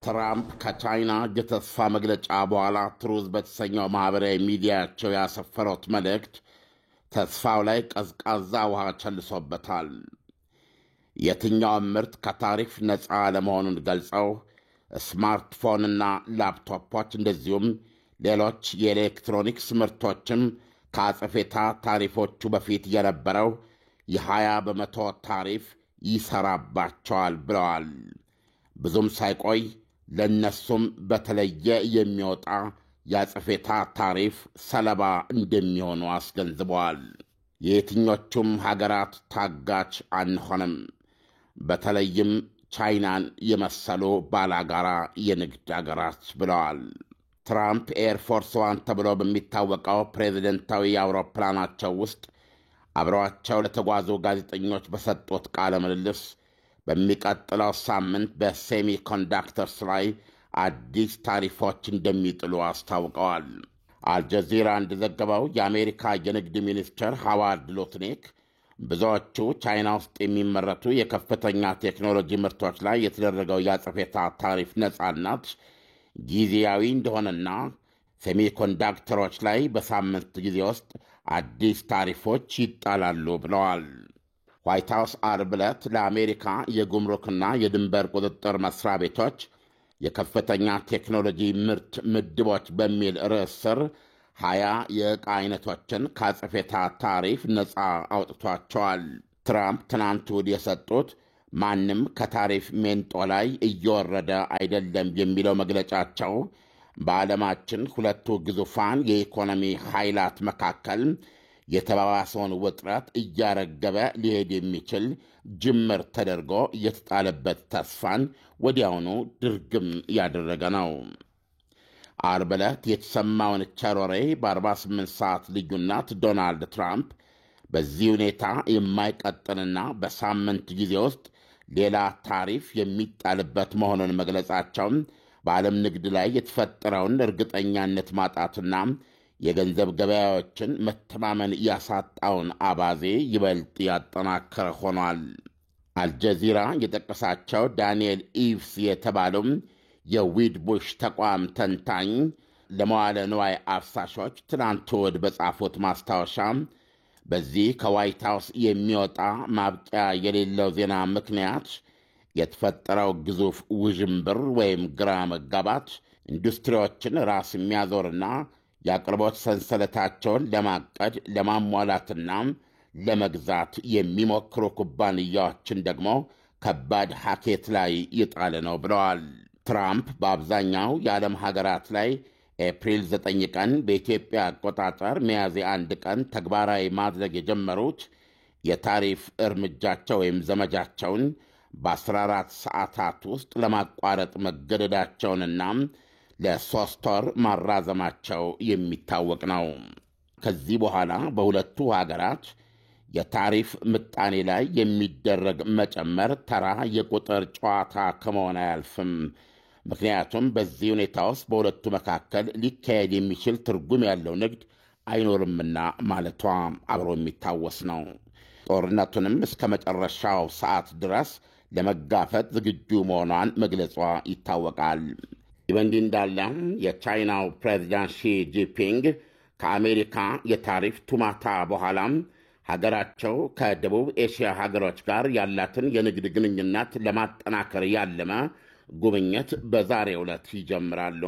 ትራምፕ ከቻይና የተስፋ መግለጫ በኋላ ትሩዝ በተሰኘው ማኅበራዊ ሚዲያቸው ያሰፈሩት መልእክት ተስፋው ላይ ቀዝቃዛ ውሃ ቸልሶበታል። የትኛውም ምርት ከታሪፍ ነፃ ለመሆኑን ገልጸው ስማርትፎንና ላፕቶፖች እንደዚሁም ሌሎች የኤሌክትሮኒክስ ምርቶችም ከአጸፌታ ታሪፎቹ በፊት የነበረው የ20 በመቶ ታሪፍ ይሠራባቸዋል ብለዋል። ብዙም ሳይቆይ ለእነሱም በተለየ የሚወጣ የአጸፌታ ታሪፍ ሰለባ እንደሚሆኑ አስገንዝበዋል። የየትኞቹም ሀገራት ታጋች አንሆንም፣ በተለይም ቻይናን የመሰሉ ባላጋራ የንግድ አገራት ብለዋል። ትራምፕ ኤርፎርስ ዋን ተብሎ በሚታወቀው ፕሬዝደንታዊ አውሮፕላናቸው ውስጥ አብረዋቸው ለተጓዙ ጋዜጠኞች በሰጡት ቃለ ምልልስ በሚቀጥለው ሳምንት በሴሚ ኮንዳክተርስ ላይ አዲስ ታሪፎች እንደሚጥሉ አስታውቀዋል። አልጀዚራ እንደዘገበው የአሜሪካ የንግድ ሚኒስትር ሃዋርድ ሉትኒክ ብዙዎቹ ቻይና ውስጥ የሚመረቱ የከፍተኛ ቴክኖሎጂ ምርቶች ላይ የተደረገው የአጸፌታ ታሪፍ ነጻነት ጊዜያዊ እንደሆነና ሴሚኮንዳክተሮች ላይ በሳምንት ጊዜ ውስጥ አዲስ ታሪፎች ይጣላሉ ብለዋል። ዋይት ሃውስ ዓርብ ዕለት ለአሜሪካ የጉምሩክና የድንበር ቁጥጥር መሥሪያ ቤቶች የከፍተኛ ቴክኖሎጂ ምርት ምድቦች በሚል ርዕስ ስር 20 የዕቃ አይነቶችን ከአጸፌታ ታሪፍ ነፃ አውጥቷቸዋል። ትራምፕ ትናንት እሁድ የሰጡት ማንም ከታሪፍ ሜንጦ ላይ እየወረደ አይደለም የሚለው መግለጫቸው በዓለማችን ሁለቱ ግዙፋን የኢኮኖሚ ኃይላት መካከል የተባባሰውን ውጥረት እያረገበ ሊሄድ የሚችል ጅምር ተደርጎ የተጣለበት ተስፋን ወዲያውኑ ድርግም ያደረገ ነው። ዓርብ ዕለት የተሰማውን ቸሮሬ በ48 ሰዓት ልዩነት ዶናልድ ትራምፕ በዚህ ሁኔታ የማይቀጥልና በሳምንት ጊዜ ውስጥ ሌላ ታሪፍ የሚጣልበት መሆኑን መግለጻቸውን በዓለም ንግድ ላይ የተፈጠረውን እርግጠኛነት ማጣትና የገንዘብ ገበያዎችን መተማመን ያሳጣውን አባዜ ይበልጥ ያጠናከረ ሆኗል። አልጀዚራ የጠቀሳቸው ዳንኤል ኢቭስ የተባሉም የዊድቡሽ ተቋም ተንታኝ ለመዋለ ንዋይ አፍሳሾች ትናንት እሁድ በጻፉት ማስታወሻ በዚህ ከዋይት ሃውስ የሚወጣ ማብቂያ የሌለው ዜና ምክንያት የተፈጠረው ግዙፍ ውዥንብር ወይም ግራ መጋባት ኢንዱስትሪዎችን ራስ የሚያዞርና የአቅርቦት ሰንሰለታቸውን ለማቀድ ለማሟላትና ለመግዛት የሚሞክሩ ኩባንያዎችን ደግሞ ከባድ ሀኬት ላይ ይጣል ነው ብለዋል። ትራምፕ በአብዛኛው የዓለም ሀገራት ላይ ኤፕሪል 9 ቀን በኢትዮጵያ አቆጣጠር ሚያዝያ 1 ቀን ተግባራዊ ማድረግ የጀመሩት የታሪፍ እርምጃቸው ወይም ዘመቻቸውን በ14 ሰዓታት ውስጥ ለማቋረጥ መገደዳቸውንና ለ3 ወር ማራዘማቸው የሚታወቅ ነው። ከዚህ በኋላ በሁለቱ ሀገራት የታሪፍ ምጣኔ ላይ የሚደረግ መጨመር ተራ የቁጥር ጨዋታ ከመሆን አያልፍም። ምክንያቱም በዚህ ሁኔታ ውስጥ በሁለቱ መካከል ሊካሄድ የሚችል ትርጉም ያለው ንግድ አይኖርምና ማለቷ አብሮ የሚታወስ ነው። ጦርነቱንም እስከ መጨረሻው ሰዓት ድረስ ለመጋፈጥ ዝግጁ መሆኗን መግለጿ ይታወቃል። ይህ በእንዲህ እንዳለ የቻይናው ፕሬዚዳንት ሺ ጂንፒንግ ከአሜሪካ የታሪፍ ቱማታ በኋላም ሀገራቸው ከደቡብ ኤሽያ ሀገሮች ጋር ያላትን የንግድ ግንኙነት ለማጠናከር ያለመ ጉብኝት በዛሬው ዕለት ይጀምራሉ።